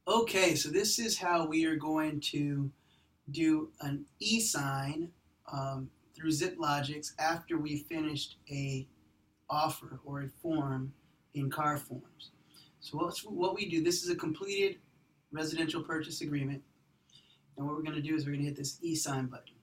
Okay, so this is how we are going to do an e-sign through ZipLogix after we finished a offer or a form in car forms. So what we do, this is a completed residential purchase agreement, and what we're going to do is we're going to hit this e-sign button.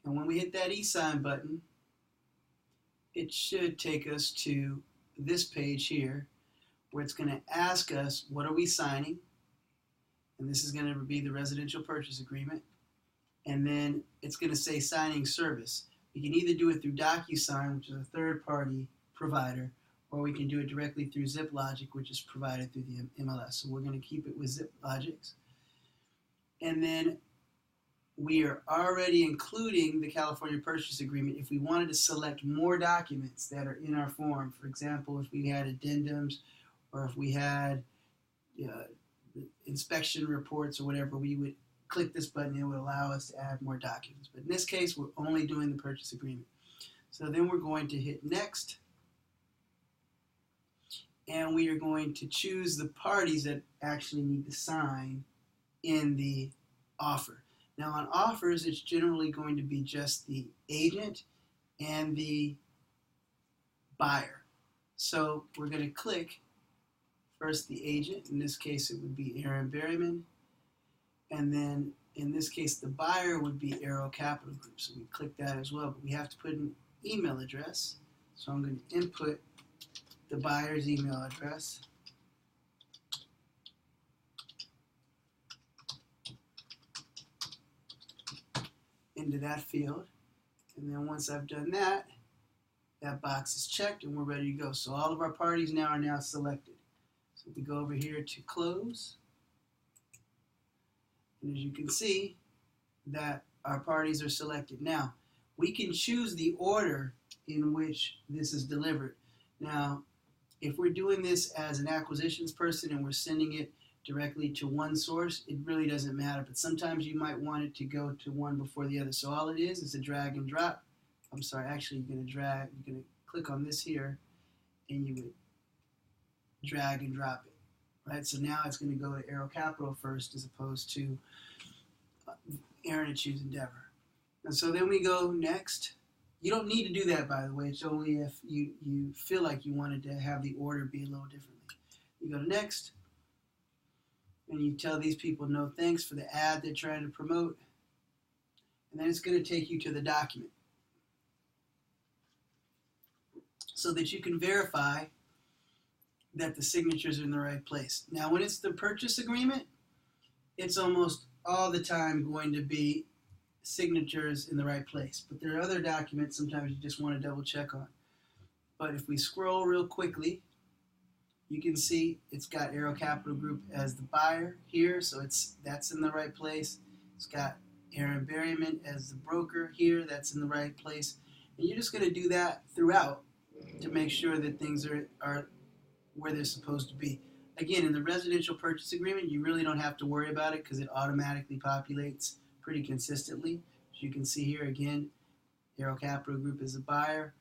And when we hit that e-sign button, it should take us to this page here where it's going to ask us what are we signing, and this is going to be the residential purchase agreement, and then it's going to say signing service. We can either do it through DocuSign, which is a third-party provider, or we can do it directly through ZipLogix, which is provided through the MLS. So we're going to keep it with ZipLogix. And then we are already including the California Purchase Agreement. If we wanted to select more documents that are in our form, for example, if we had addendums or if we had inspection reports or whatever, we would click this button and it would allow us to add more documents. But in this case, we're only doing the purchase agreement. So then we're going to hit next, and we are going to choose the parties that actually need to sign in the offer. Now on offers, it's generally going to be just the agent and the buyer. So we're going to click first the agent. In this case, it would be Aaron Berryman. And then in this case, the buyer would be Arrow Capital Group. So we click that as well, but we have to put an email address. So I'm going to input the buyer's email address. Into that field. And then once I've done that, that box is checked and we're ready to go. So all of our parties now are now selected. So we go over here to close. And as you can see, that our parties are selected. Now, we can choose the order in which this is delivered. Now, if we're doing this as an acquisitions person and we're sending it directly to one source, it really doesn't matter. But sometimes you might want it to go to one before the other. So all it is a drag and drop. I'm sorry, actually you're going to click on this here and you would drag and drop it. Right, so now it's going to go to Arrow Capital first as opposed to Aaron and Choose Endeavor. And so then we go next. You don't need to do that, by the way. It's only if you feel like you wanted to have the order be a little differently. You go to next, and you tell these people no thanks for the ad they're trying to promote. And then it's going to take you to the document so that you can verify that the signatures are in the right place. Now, when it's the purchase agreement, it's almost all the time going to be signatures in the right place. But there are other documents sometimes you just want to double check on. But if we scroll real quickly, you can see it's got Arrow Capital Group as the buyer here, so that's in the right place. It's got Aaron Berryman as the broker here, that's in the right place. And you're just going to do that throughout to make sure that things are where they're supposed to be. Again, in the residential purchase agreement, you really don't have to worry about it because it automatically populates pretty consistently. As you can see here again, Arrow Capital Group is a buyer.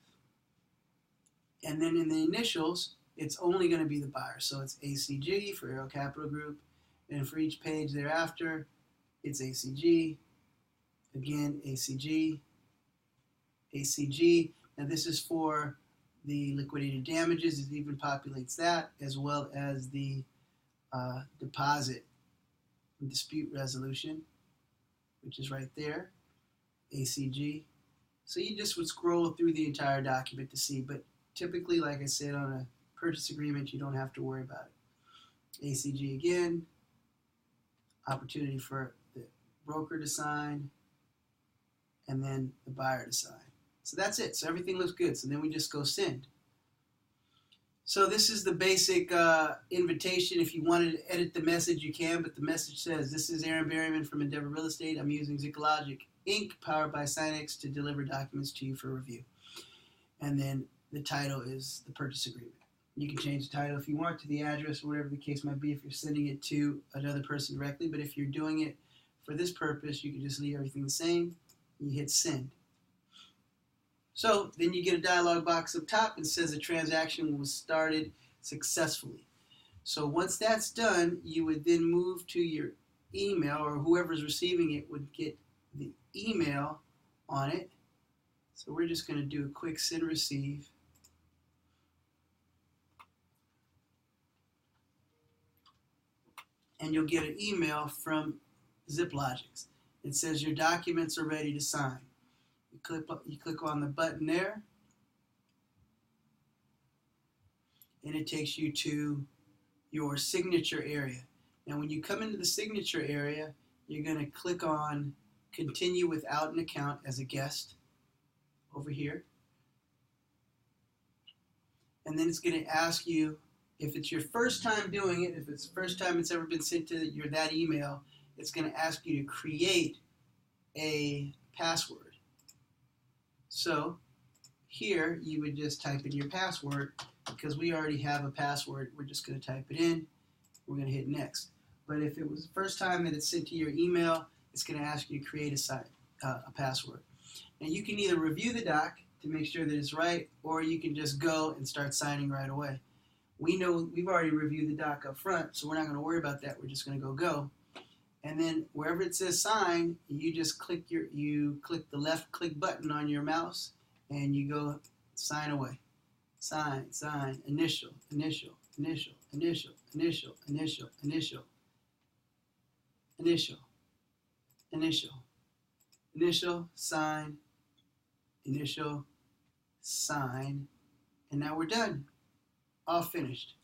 And then in the initials, it's only going to be the buyer. So it's ACG for Arrow Capital Group. And for each page thereafter, it's ACG. Again, ACG. ACG. Now this is for the liquidated damages. It even populates that, as well as the deposit and dispute resolution, which is right there, ACG. So you just would scroll through the entire document to see, but typically, like I said, on a purchase agreement, you don't have to worry about it. ACG again, opportunity for the broker to sign, and then the buyer to sign. So that's it. So everything looks good. So then we just go send. So this is the basic invitation. If you wanted to edit the message, you can, but the message says, this is Aaron Berryman from Endeavor Real Estate. I'm using ZipLogix Inc., powered by Sinex, to deliver documents to you for review. And then the title is the purchase agreement. You can change the title if you want to the address or whatever the case might be if you're sending it to another person directly. But if you're doing it for this purpose, you can just leave everything the same. You hit send. So then you get a dialog box up top and says the transaction was started successfully. So once that's done, you would then move to your email, or whoever's receiving it would get the email on it. So we're just going to do a quick send receive. And you'll get an email from ZipLogix. It says your documents are ready to sign. You click on the button there, and it takes you to your signature area. Now when you come into the signature area, you're going to click on continue without an account as a guest over here. And then it's going to ask you, if it's your first time doing it, if it's the first time it's ever been sent to that email, it's going to ask you to create a password. So here you would just type in your password. Because we already have a password, we're just going to type it in. We're going to hit next. But if it was the first time that it's sent to your email, it's going to ask you to create a password. And you can either review the doc to make sure that it's right, or you can just go and start signing right away. We know we've already reviewed the doc up front, so we're not going to worry about that. We're just going to go. And then wherever it says sign, you just click the left click button on your mouse, and you go sign away. Sign, initial, initial, initial, initial, initial, initial, initial, initial, initial, initial, sign, initial, sign, and now we're done. All finished.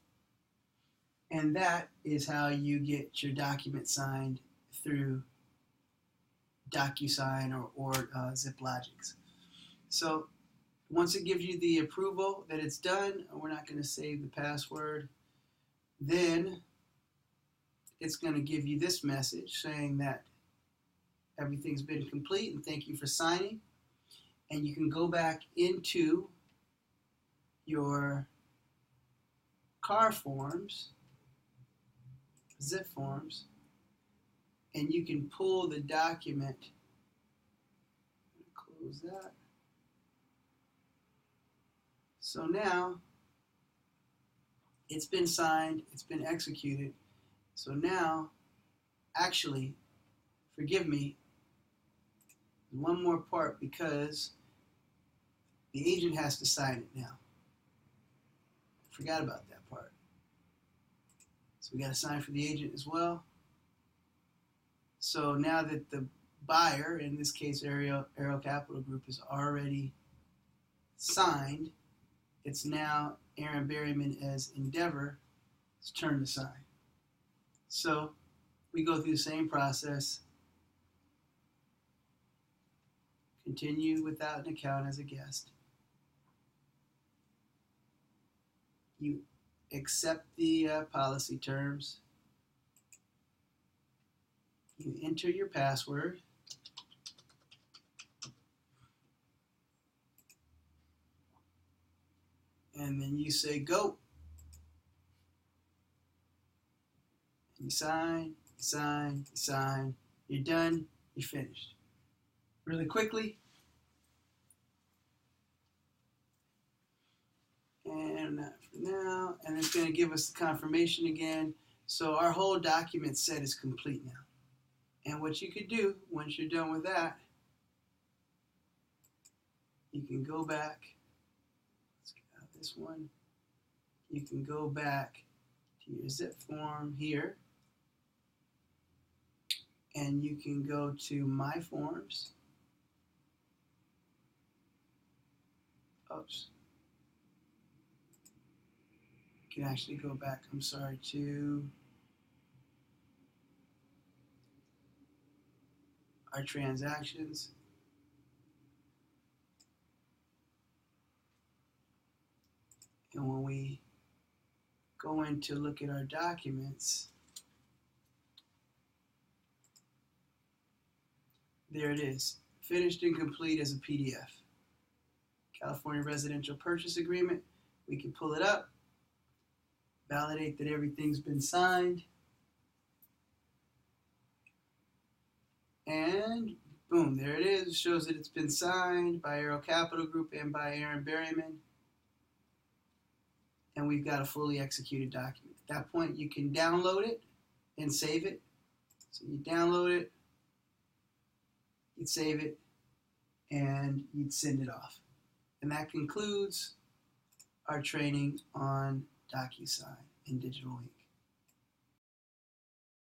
And that is how you get your document signed through DocuSign or ZipLogix. So once it gives you the approval that it's done, we're not going to save the password, then it's going to give you this message saying that everything's been complete and thank you for signing. And you can go back into your car forms, zip forms, and you can pull the document. Close that. So now it's been signed, it's been executed. So now, actually, forgive me, one more part, because the agent has to sign it now. Forgot about that part. So we got to sign for the agent as well. So now that the buyer, in this case Ariel Capital Group, is already signed, it's now Aaron Berryman as Endeavor turn to sign. So we go through the same process. Continue without an account as a guest. You accept the policy terms. You enter your password. And then you say go. And you sign, sign, sign. You're done, you're finished. Really quickly. And for now, and it's going to give us the confirmation again. So our whole document set is complete now. And what you could do once you're done with that, you can go back. Let's get out this one. You can go back to your zip form here. And you can go to My Forms. Oops. You can actually go back, I'm sorry, to our transactions. And when we go in to look at our documents, there it is, finished and complete as a PDF. California Residential Purchase Agreement. We can pull it up, validate that everything's been signed, and boom, there it is. It shows that it's been signed by Ariel Capital Group and by Aaron Berryman. And we've got a fully executed document. that point, you can download it and save it. So you download it, you'd save it, and you'd send it off. And that concludes our training on DocuSign and Digital Ink.